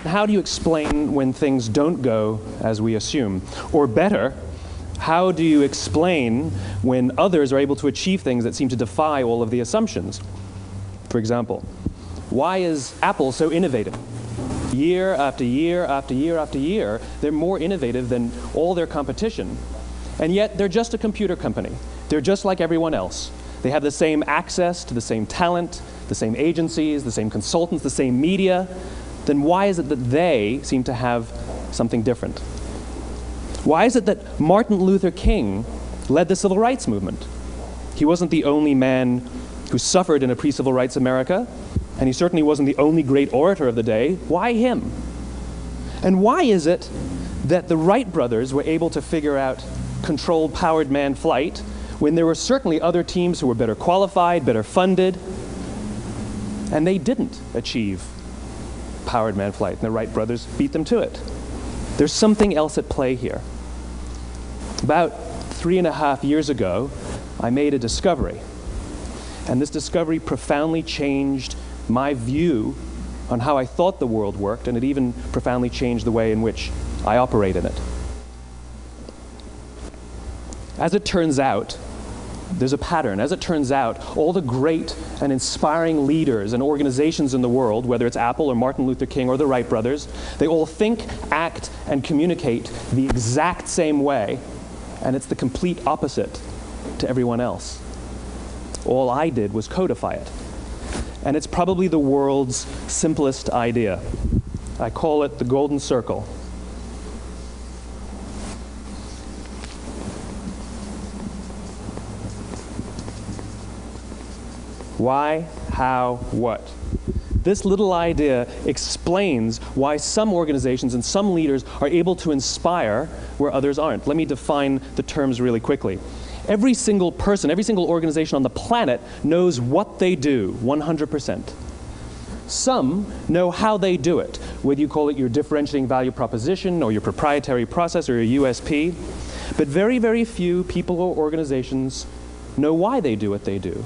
how do you explain when things don't go as we assume? Or better, how do you explain when others are able to achieve things that seem to defy all of the assumptions? For example, why is Apple so innovative? Year after year after year after year, they're more innovative than all their competition. And yet, they're just a computer company. They're just like everyone else. They have the same access to the same talent, the same agencies, the same consultants, the same media. Then why is it that they seem to have something different? Why is it that Martin Luther King led the civil rights movement? He wasn't the only man who suffered in a pre-civil rights America, and he certainly wasn't the only great orator of the day. Why him? And why is it that the Wright brothers were able to figure out controlled powered manned flight when there were certainly other teams who were better qualified, better funded, and they didn't achieve powered manned flight, and the Wright brothers beat them to it? There's something else at play here. About 3.5 years ago, I made a discovery, and this discovery profoundly changed my view on how I thought the world worked, and it even profoundly changed the way in which I operate in it. As it turns out, there's a pattern. As it turns out, all the great and inspiring leaders and organizations in the world, whether it's Apple or Martin Luther King or the Wright brothers, they all think, act, and communicate the exact same way, and it's the complete opposite to everyone else. All I did was codify it. And it's probably the world's simplest idea. I call it the golden circle. Why, how, what? This little idea explains why some organizations and some leaders are able to inspire where others aren't. Let me define the terms really quickly. Every single person, every single organization on the planet knows what they do, 100%. Some know how they do it, whether you call it your differentiating value proposition or your proprietary process or your USP. But very, very few people or organizations know why they do what they do.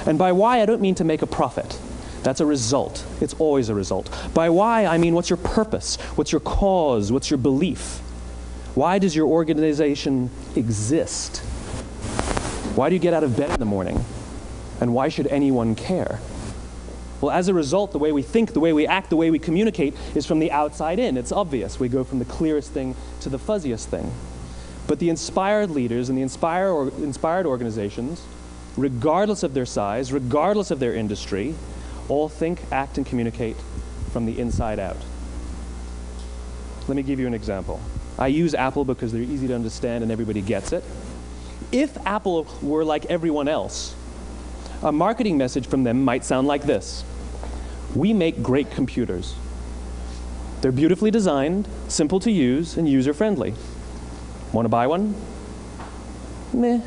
And by why, I don't mean to make a profit. That's a result. It's always a result. By why, I mean what's your purpose? What's your cause? What's your belief? Why does your organization exist? Why do you get out of bed in the morning? And why should anyone care? Well, as a result, the way we think, the way we act, the way we communicate is from the outside in. It's obvious. We go from the clearest thing to the fuzziest thing. But the inspired leaders and the inspired organizations, regardless of their size, regardless of their industry, all think, act, and communicate from the inside out. Let me give you an example. I use Apple because they're easy to understand and everybody gets it. If Apple were like everyone else, a marketing message from them might sound like this. We make great computers. They're beautifully designed, simple to use, and user-friendly. Want to buy one? Meh.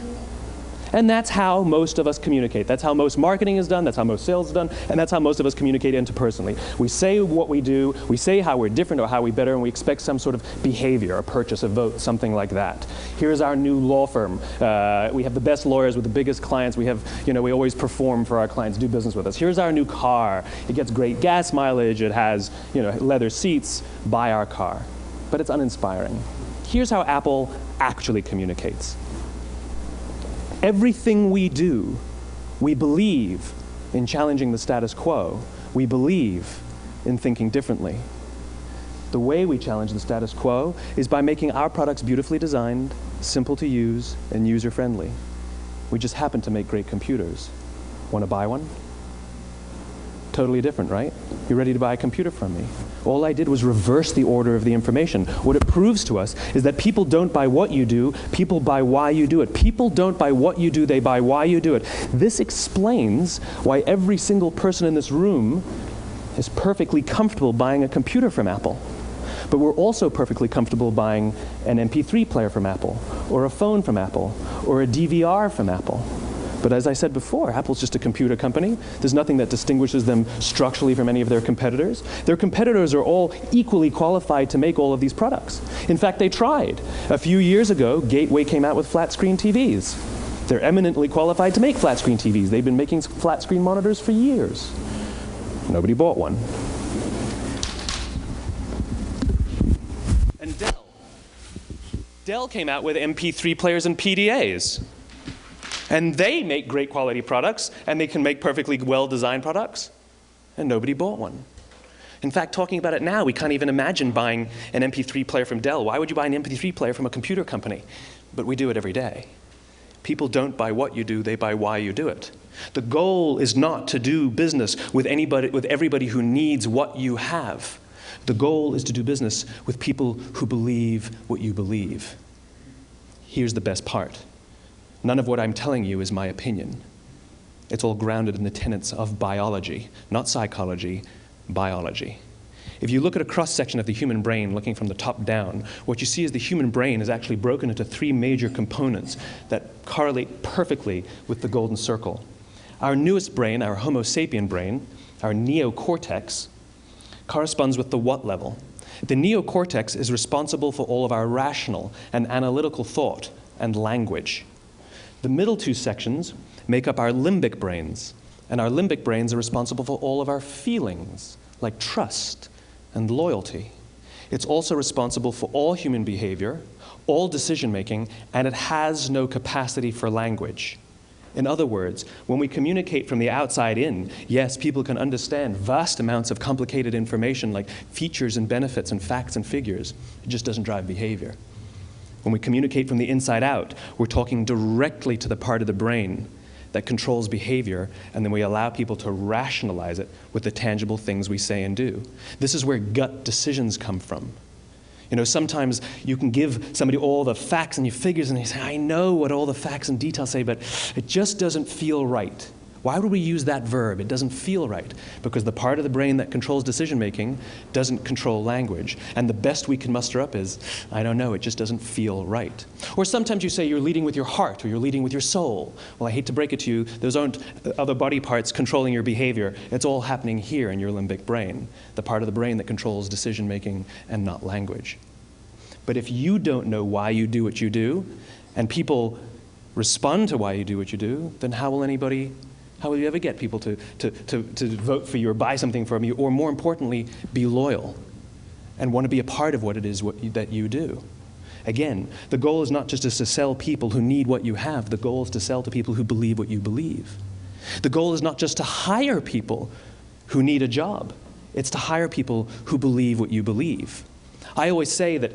And that's how most of us communicate. That's how most marketing is done, that's how most sales is done, and that's how most of us communicate interpersonally. We say what we do, we say how we're different or how we're better, and we expect some sort of behavior, a purchase, a vote, something like that. Here's our new law firm. We have the best lawyers with the biggest clients. We have, we always perform for our clients, do business with us. Here's our new car. It gets great gas mileage. It has, leather seats. Buy our car. But it's uninspiring. Here's how Apple actually communicates. Everything we do, we believe in challenging the status quo. We believe in thinking differently. The way we challenge the status quo is by making our products beautifully designed, simple to use, and user-friendly. We just happen to make great computers. Want to buy one? Totally different, right? You're ready to buy a computer from me. All I did was reverse the order of the information. What it proves to us is that people don't buy what you do, people buy why you do it. People don't buy what you do, they buy why you do it. This explains why every single person in this room is perfectly comfortable buying a computer from Apple. But we're also perfectly comfortable buying an MP3 player from Apple, or a phone from Apple, or a DVR from Apple. But as I said before, Apple's just a computer company. There's nothing that distinguishes them structurally from any of their competitors. Their competitors are all equally qualified to make all of these products. In fact, they tried. A few years ago, Gateway came out with flat-screen TVs. They're eminently qualified to make flat-screen TVs. They've been making flat-screen monitors for years. Nobody bought one. Dell came out with MP3 players and PDAs. And they make great quality products, and they can make perfectly well-designed products, and nobody bought one. In fact, talking about it now, we can't even imagine buying an MP3 player from Dell. Why would you buy an MP3 player from a computer company? But we do it every day. People don't buy what you do, they buy why you do it. The goal is not to do business with everybody who needs what you have. The goal is to do business with people who believe what you believe. Here's the best part. None of what I'm telling you is my opinion. It's all grounded in the tenets of biology, not psychology, biology. If you look at a cross-section of the human brain, looking from the top down, what you see is the human brain is actually broken into three major components that correlate perfectly with the golden circle. Our newest brain, our Homo sapien brain, our neocortex, corresponds with the what level. The neocortex is responsible for all of our rational and analytical thought and language. The middle two sections make up our limbic brains, and our limbic brains are responsible for all of our feelings, like trust and loyalty. It's also responsible for all human behavior, all decision-making, and it has no capacity for language. In other words, when we communicate from the outside in, yes, people can understand vast amounts of complicated information like features and benefits and facts and figures. It just doesn't drive behavior. When we communicate from the inside out, we're talking directly to the part of the brain that controls behavior, and then we allow people to rationalize it with the tangible things we say and do. This is where gut decisions come from. You know, sometimes you can give somebody all the facts and your figures, and they say, I know what all the facts and details say, but it just doesn't feel right. Why would we use that verb? It doesn't feel right. Because the part of the brain that controls decision-making doesn't control language. And the best we can muster up is, I don't know, it just doesn't feel right. Or sometimes you say you're leading with your heart or you're leading with your soul. Well, I hate to break it to you, those aren't other body parts controlling your behavior. It's all happening here in your limbic brain, the part of the brain that controls decision-making and not language. But if you don't know why you do what you do, and people respond to why you do what you do, then how will you ever get people to vote for you or buy something from you, or more importantly, be loyal and want to be a part of what it is that you do? Again, the goal is not just to sell people who need what you have. The goal is to sell to people who believe what you believe. The goal is not just to hire people who need a job. It's to hire people who believe what you believe. I always say that,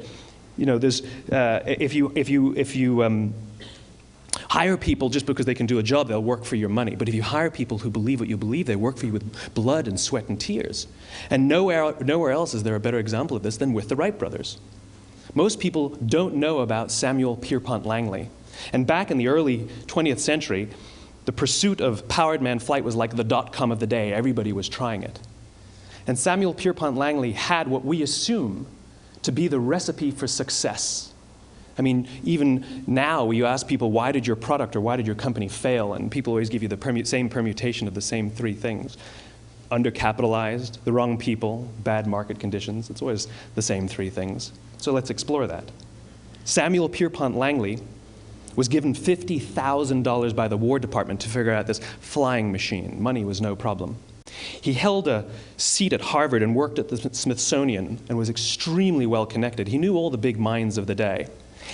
you know, there's if you hire people just because they can do a job, they'll work for your money. But if you hire people who believe what you believe, they work for you with blood and sweat and tears. And nowhere else is there a better example of this than with the Wright brothers. Most people don't know about Samuel Pierpont Langley. And back in the early 20th century, the pursuit of powered man flight was like the dot-com of the day. Everybody was trying it. And Samuel Pierpont Langley had what we assume to be the recipe for success. I mean, even now, you ask people, why did your product or why did your company fail? And people always give you the same permutation of the same three things. Undercapitalized, the wrong people, bad market conditions. It's always the same three things. So let's explore that. Samuel Pierpont Langley was given $50,000 by the War Department to figure out this flying machine. Money was no problem. He held a seat at Harvard and worked at the Smithsonian and was extremely well connected. He knew all the big minds of the day.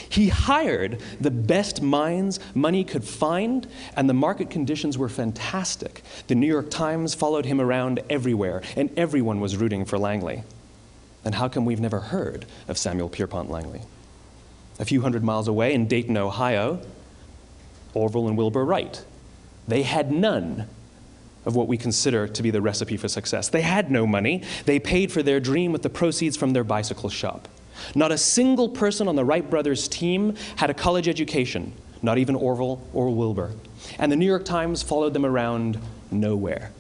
He hired the best minds money could find, and the market conditions were fantastic. The New York Times followed him around everywhere, and everyone was rooting for Langley. And how come we've never heard of Samuel Pierpont Langley? A few hundred miles away in Dayton, Ohio, Orville and Wilbur Wright. They had none of what we consider to be the recipe for success. They had no money. They paid for their dream with the proceeds from their bicycle shop. Not a single person on the Wright brothers' team had a college education, not even Orville or Wilbur. And the New York Times followed them around nowhere.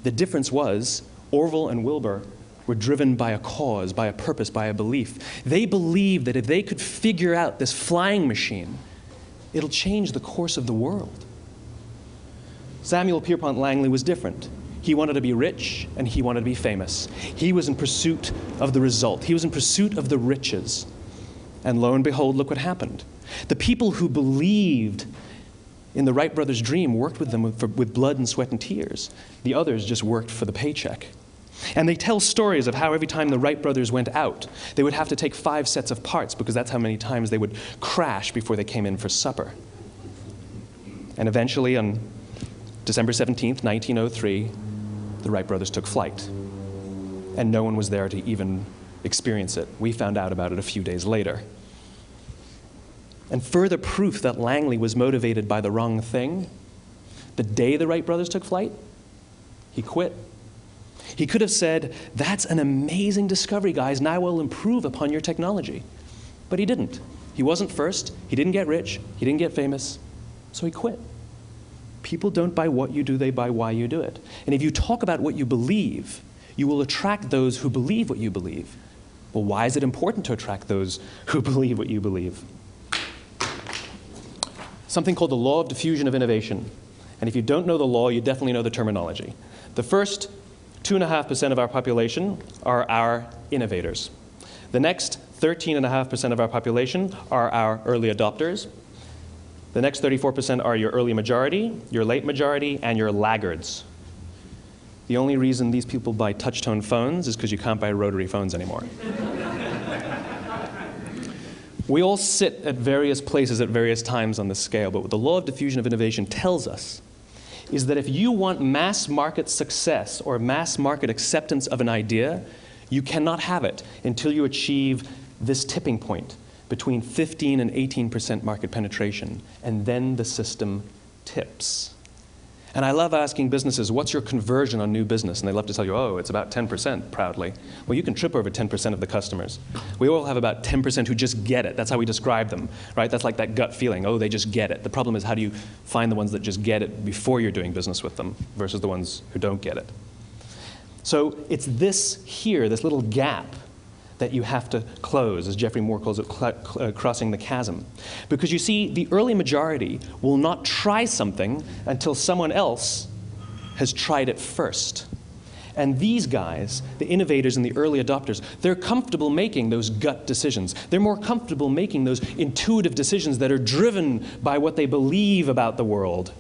The difference was Orville and Wilbur were driven by a cause, by a purpose, by a belief. They believed that if they could figure out this flying machine, it'll change the course of the world. Samuel Pierpont Langley was different. He wanted to be rich, and he wanted to be famous. He was in pursuit of the result. He was in pursuit of the riches. And lo and behold, look what happened. The people who believed in the Wright brothers' dream worked with them with blood and sweat and tears. The others just worked for the paycheck. And they tell stories of how every time the Wright brothers went out, they would have to take 5 sets of parts because that's how many times they would crash before they came in for supper. And eventually, on December 17th, 1903, the Wright brothers took flight. And no one was there to even experience it. We found out about it a few days later. And further proof that Langley was motivated by the wrong thing, the day the Wright brothers took flight, he quit. He could have said, "That's an amazing discovery, guys. Now we'll improve upon your technology." But he didn't. He wasn't first. He didn't get rich. He didn't get famous. So he quit. People don't buy what you do, they buy why you do it. And if you talk about what you believe, you will attract those who believe what you believe. Well, why is it important to attract those who believe what you believe? Something called the law of diffusion of innovation. And if you don't know the law, you definitely know the terminology. The first 2.5% of our population are our innovators. The next 13.5% of our population are our early adopters. The next 34% are your early majority, your late majority, and your laggards. The only reason these people buy touch-tone phones is because you can't buy rotary phones anymore. We all sit at various places at various times on the scale, but what the law of diffusion of innovation tells us is that if you want mass market success or mass market acceptance of an idea, you cannot have it until you achieve this tipping point between 15 and 18% market penetration, and then the system tips. And I love asking businesses, what's your conversion on new business? And they love to tell you, oh, it's about 10%, proudly. Well, you can trip over 10% of the customers. We all have about 10% who just get it. That's how we describe them, right? That's like that gut feeling, oh, they just get it. The problem is, how do you find the ones that just get it before you're doing business with them versus the ones who don't get it? So it's this here, this little gap, that you have to close, as Geoffrey Moore calls it, crossing the chasm. Because you see, the early majority will not try something until someone else has tried it first. And these guys, the innovators and the early adopters, they're comfortable making those gut decisions. They're more comfortable making those intuitive decisions that are driven by what they believe about the world,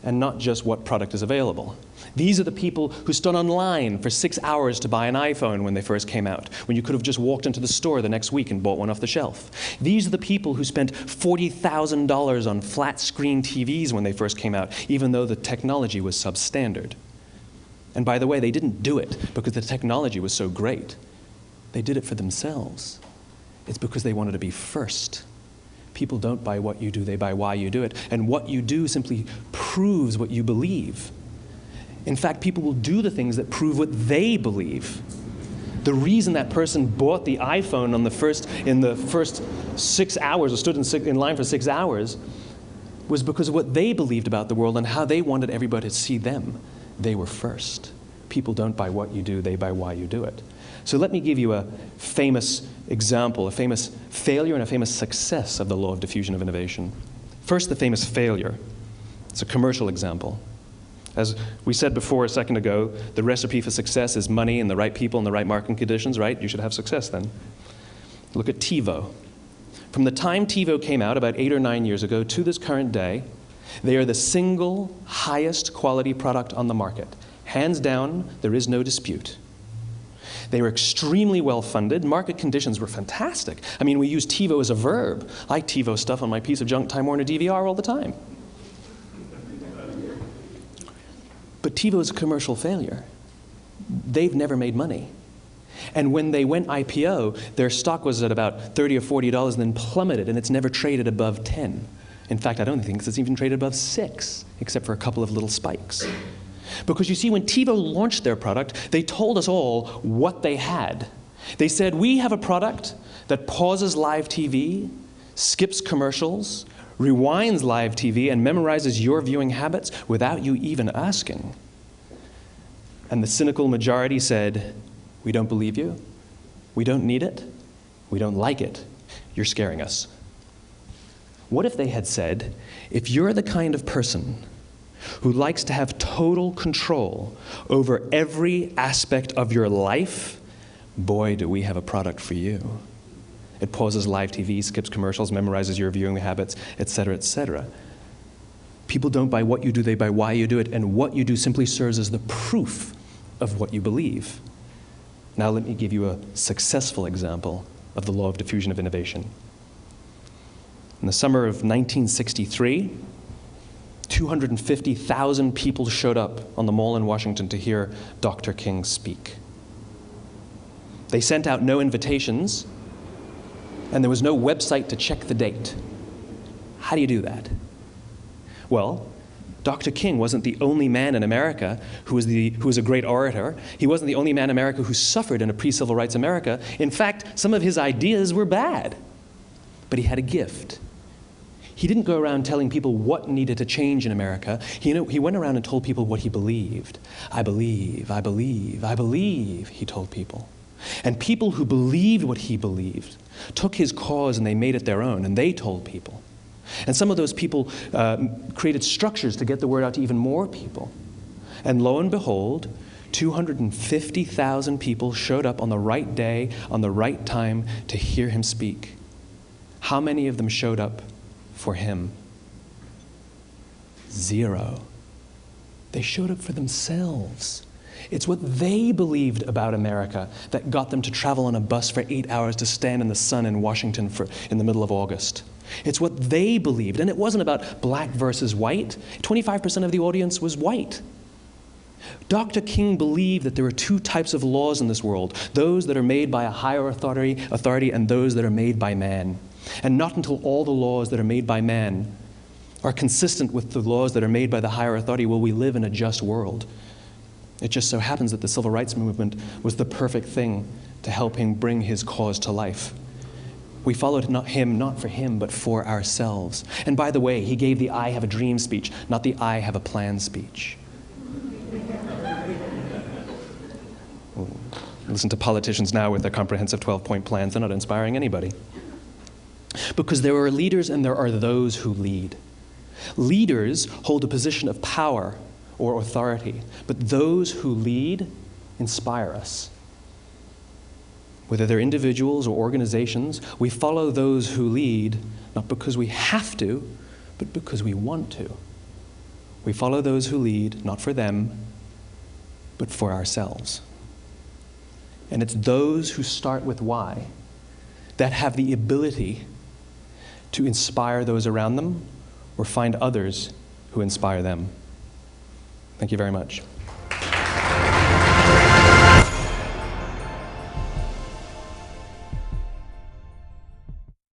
and not just what product is available. These are the people who stood online for 6 hours to buy an iPhone when they first came out, when you could have just walked into the store the next week and bought one off the shelf. These are the people who spent $40,000 on flat-screen TVs when they first came out, even though the technology was substandard. And by the way, they didn't do it because the technology was so great. They did it for themselves. It's because they wanted to be first. People don't buy what you do, they buy why you do it. And what you do simply proves what you believe. In fact, people will do the things that prove what they believe. The reason that person bought the iPhone in the first 6 hours, or stood in line for 6 hours, was because of what they believed about the world and how they wanted everybody to see them. They were first. People don't buy what you do, they buy why you do it. So let me give you a famous example, a famous failure and a famous success of the law of diffusion of innovation. First, the famous failure. It's a commercial example. As we said before a second ago, the recipe for success is money and the right people and the right marketing conditions, right? You should have success then. Look at TiVo. From the time TiVo came out about 8 or 9 years ago to this current day, they are the single highest quality product on the market. Hands down, there is no dispute. They were extremely well funded. Market conditions were fantastic. I mean, we use TiVo as a verb. I TiVo stuff on my piece of junk Time Warner DVR all the time. But TiVo is a commercial failure. They've never made money. And when they went IPO, their stock was at about $30 or $40 and then plummeted, and it's never traded above 10. In fact, I don't think it's even traded above 6, except for a couple of little spikes. Because you see, when TiVo launched their product, they told us all what they had. They said, we have a product that pauses live TV, skips commercials, rewinds live TV, and memorizes your viewing habits without you even asking. And the cynical majority said, we don't believe you, we don't need it, we don't like it, you're scaring us. What if they had said, if you're the kind of person who likes to have total control over every aspect of your life, boy, do we have a product for you. It pauses live TV, skips commercials, memorizes your viewing habits, etc., etc. People don't buy what you do, they buy why you do it, and what you do simply serves as the proof of what you believe. Now let me give you a successful example of the law of diffusion of innovation. In the summer of 1963, 250,000 people showed up on the Mall in Washington to hear Dr. King speak. They sent out no invitations, and there was no website to check the date. How do you do that? Well, Dr. King wasn't the only man in America who was a great orator. He wasn't the only man in America who suffered in a pre-civil rights America. In fact, some of his ideas were bad. But he had a gift. He didn't go around telling people what needed to change in America. He went around and told people what he believed. I believe, I believe, I believe, he told people. And people who believed what he believed took his cause and they made it their own, and they told people. And some of those people created structures to get the word out to even more people. And lo and behold, 250,000 people showed up on the right day, on the right time to hear him speak. How many of them showed up for him? 0. They showed up for themselves. It's what they believed about America that got them to travel on a bus for 8 hours to stand in the sun in Washington in the middle of August. It's what they believed, and it wasn't about black versus white. 25% of the audience was white. Dr. King believed that there are 2 types of laws in this world, those that are made by a higher authority and those that are made by man. And not until all the laws that are made by man are consistent with the laws that are made by the higher authority will we live in a just world. It just so happens that the civil rights movement was the perfect thing to help him bring his cause to life. We followed him not for him, but for ourselves. And by the way, he gave the I have a dream speech, not the I have a plan speech. Listen to politicians now with their comprehensive 12-point plans. They're not inspiring anybody. Because there are leaders and there are those who lead. Leaders hold a position of power or authority, but those who lead inspire us. Whether they're individuals or organizations, we follow those who lead not because we have to, but because we want to. We follow those who lead not for them, but for ourselves. And it's those who start with why that have the ability to inspire those around them or find others who inspire them. Thank you very much.